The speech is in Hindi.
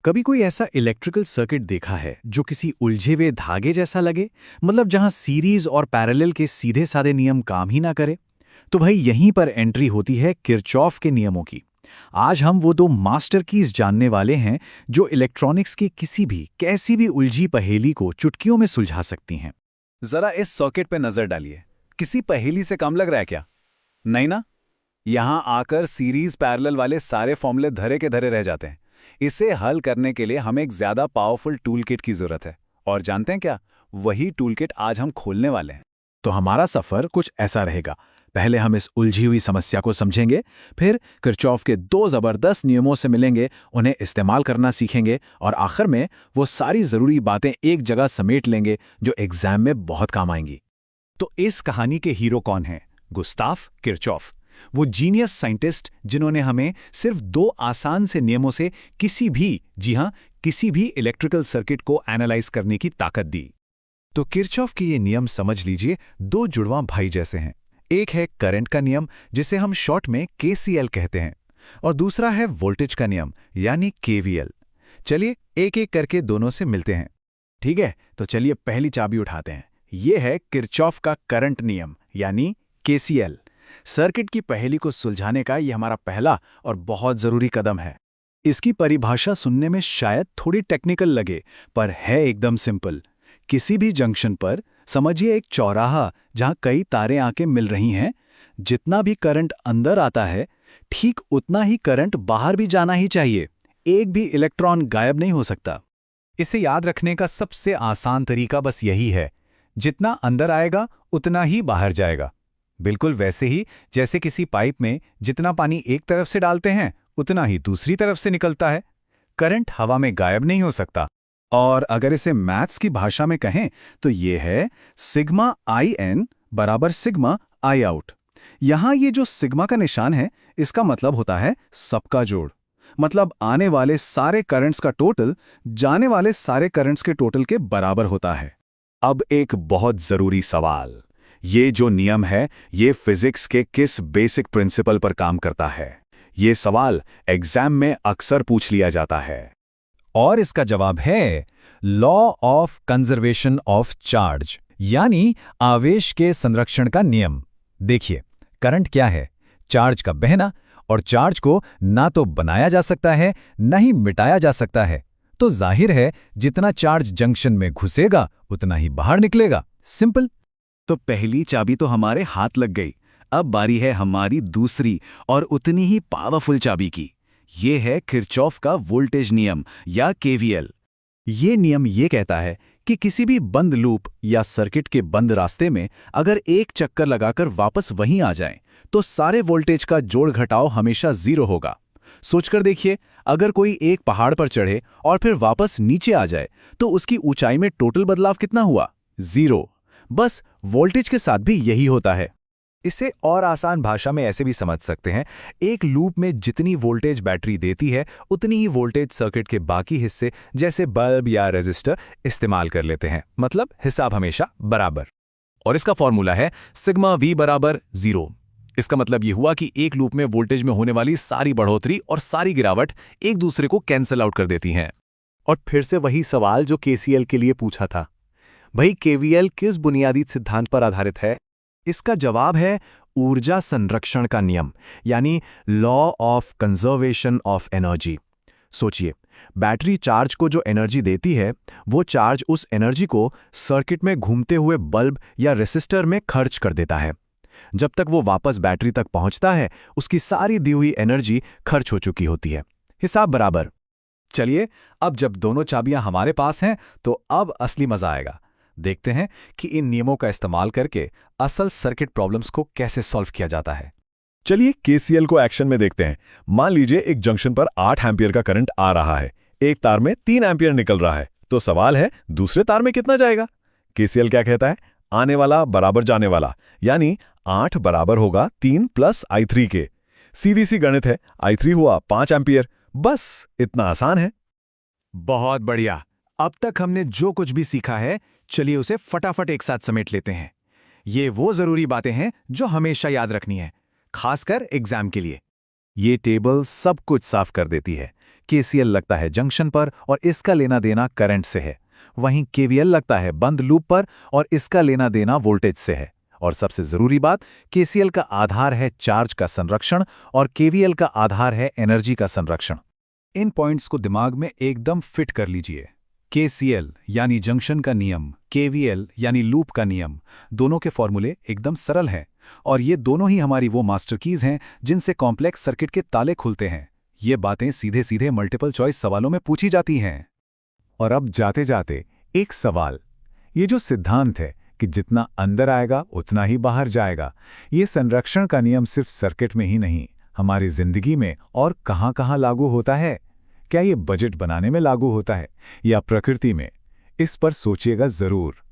कभी कोई ऐसा इलेक्ट्रिकल सर्किट देखा है जो किसी उलझे हुए धागे जैसा लगे, मतलब जहां सीरीज और पैरेलल के सीधे साधे नियम काम ही ना करे? तो भाई यहीं पर एंट्री होती है किरचॉफ के नियमों की। आज हम वो दो मास्टर कीज जानने वाले हैं जो इलेक्ट्रॉनिक्स की किसी भी कैसी भी उलझी पहेली को चुटकियों में सुलझा सकती हैं। जरा इस सॉकेट पे नजर डालिए। किसी पहेली से कम लग रहा है क्या? नहीं ना? यहां आकर सीरीज पैरेलल वाले सारे फॉर्मूले धरे के धरे रह जाते हैं। इसे हल करने के लिए हमें एक ज्यादा पावरफुल टूल किट की जरूरत है। और जानते हैं क्या? वही टूल किट आज हम खोलने वाले हैं। तो हमारा सफर कुछ ऐसा रहेगा। पहले हम इस उलझी हुई समस्या को समझेंगे, फिर किरचॉफ के दो जबरदस्त नियमों से मिलेंगे, उन्हें इस्तेमाल करना सीखेंगे और आखिर में वो सारी जरूरी बातें एक जगह समेट लेंगे जो एग्जाम में बहुत काम आएंगी। तो इस कहानी के हीरो कौन हैं? गुस्ताफ किरचॉफ, वो जीनियस साइंटिस्ट जिन्होंने हमें सिर्फ दो आसान से नियमों से किसी भी, जी हां, किसी भी इलेक्ट्रिकल सर्किट को एनालाइज करने की ताकत दी। तो किरचॉफ के ये नियम समझ लीजिए दो जुड़वां भाई जैसे हैं। एक है करंट का नियम, जिसे हम शॉर्ट में KCL कहते हैं, और दूसरा है वोल्टेज का नियम यानी KVL। चलिए एक एक करके दोनों से मिलते हैं। ठीक है, तो चलिए पहली चाबी उठाते हैं। ये है किरचॉफ का करंट नियम यानी KCL। सर्किट की पहेली को सुलझाने का ये हमारा पहला और बहुत जरूरी कदम है। इसकी परिभाषा सुनने में शायद थोड़ी टेक्निकल लगे, पर है एकदम सिंपल। किसी भी जंक्शन पर समझिए एक चौराहा जहां कई तारें आके मिल रही हैं, जितना भी करंट अंदर आता है ठीक उतना ही करंट बाहर भी जाना ही चाहिए। एक भी इलेक्ट्रॉन गायब नहीं हो सकता। इसे याद रखने का सबसे आसान तरीका बस यही है, जितना अंदर आएगा उतना ही बाहर जाएगा। बिल्कुल वैसे ही जैसे किसी पाइप में जितना पानी एक तरफ से डालते हैं उतना ही दूसरी तरफ से निकलता है। करंट हवा में गायब नहीं हो सकता। और अगर इसे मैथ्स की भाषा में कहें तो ये है सिग्मा IN बराबर सिग्मा I आउट। यहां ये जो सिग्मा का निशान है, इसका मतलब होता है सबका जोड़। मतलब आने वाले सारे करंट्स का टोटल जाने वाले सारे करंट्स के टोटल के बराबर होता है। अब एक बहुत जरूरी सवाल, ये जो नियम है ये फिजिक्स के किस बेसिक प्रिंसिपल पर काम करता है? ये सवाल एग्जाम में अक्सर पूछ लिया जाता है। और इसका जवाब है law of conservation of charge यानी आवेश के संरक्षण का नियम। देखिए, करंट क्या है? चार्ज का बहना, और चार्ज को ना तो बनाया जा सकता है ना ही मिटाया जा सकता है। तो जाहिर है जितना चार्ज जंक्शन में घुसेगा उतना ही बाहर निकलेगा। सिंपल। तो पहली चाबी तो हमारे हाथ लग गई। अब बारी है हमारी दूसरी और उतनी ही पावरफुल चाबी की। ये है किरचॉफ का वोल्टेज नियम या KVL। ये नियम ये कहता है कि किसी भी बंद लूप या सर्किट के बंद रास्ते में अगर एक चक्कर लगाकर वापस वहीं आ जाएं, तो सारे वोल्टेज का जोड़ घटाव हमेशा 0 होगा। सोचकर देखिए, अगर कोई एक पहाड़ पर चढ़े और फिर वापस नीचे आ जाए तो उसकी ऊंचाई में टोटल बदलाव कितना हुआ? 0। बस वोल्टेज के साथ भी यही होता है। इसे और आसान भाषा में ऐसे भी समझ सकते हैं, एक लूप में जितनी वोल्टेज बैटरी देती है उतनी ही वोल्टेज सर्किट के बाकी हिस्से जैसे बल्ब या रेजिस्टर इस्तेमाल कर लेते हैं। मतलब हिसाब हमेशा बराबर। और इसका फॉर्मूला है सिग्मा V बराबर 0। इसका मतलब ये हुआ कि एक लूप में वोल्टेज में होने वाली सारी बढ़ोतरी और सारी गिरावट एक दूसरे को कैंसल आउट कर देती हैं। और फिर से वही सवाल जो KCL के लिए पूछा था, भाई KVL किस बुनियादी सिद्धांत पर आधारित है? इसका जवाब है ऊर्जा संरक्षण का नियम यानी law of conservation of energy. सोचिए, बैटरी चार्ज को जो एनर्जी देती है, वो चार्ज उस एनर्जी को सर्किट में घूमते हुए बल्ब या रेसिस्टर में खर्च कर देता है। जब तक वो वापस बैटरी तक पहुंचता है, उसकी सारी दी हुई एनर्जी खर्च हो चुकी होती है। हिसाब बराबर। चलिए, अब जब दोनों चाबियां हमारे पास हैं तो अब असली मजा आएगा। देखते हैं कि इन नियमों का इस्तेमाल करके असल सर्किट प्रॉब्लम्स को कैसे सॉल्व किया जाता है। चलिए KCL को एक्शन में देखते हैं। मान लीजिए एक जंक्शन पर 8 एम्पियर का करंट आ रहा है, एक तार में 3 एम्पियर निकल रहा है। तो सवाल है दूसरे तार में कितना जाएगा? KCL क्या कहता है? आने वाला बराबर जाने वाला, यानी 8 बराबर होगा 3 प्लस I3 के। सीधी सी गणित है, I3 हुआ 5 एम्पियर। बस इतना आसान है। बहुत बढ़िया। अब तक हमने जो कुछ भी सीखा है, चलिए उसे फटाफट एक साथ समेट लेते हैं। ये वो जरूरी बातें हैं जो हमेशा याद रखनी है, खासकर एग्जाम के लिए। ये टेबल सब कुछ साफ कर देती है। केसीएल लगता है जंक्शन पर और इसका लेना देना करंट से है। वहीं केवीएल लगता है बंद लूप पर और इसका लेना देना वोल्टेज से है। और सबसे जरूरी बात, केसीएल का आधार है चार्ज का संरक्षण और केवीएल का आधार है एनर्जी का संरक्षण। इन पॉइंट्स को दिमाग में एकदम फिट कर लीजिए। केसीएल यानी जंक्शन का नियम, केवीएल यानी लूप का नियम, दोनों के फॉर्मूले एकदम सरल हैं और ये दोनों ही हमारी वो मास्टर कीज हैं जिनसे कॉम्प्लेक्स सर्किट के ताले खुलते हैं। ये बातें सीधे सीधे मल्टीपल चॉइस सवालों में पूछी जाती हैं। और अब जाते जाते एक सवाल, ये जो सिद्धांत है कि जितना अंदर आएगा उतना ही बाहर जाएगा, ये संरक्षण का नियम सिर्फ सर्किट में ही नहीं, हमारी जिंदगी में और कहाँ-कहाँ लागू होता है? क्या ये बजट बनाने में लागू होता है या प्रकृति में? इस पर सोचिएगा जरूर।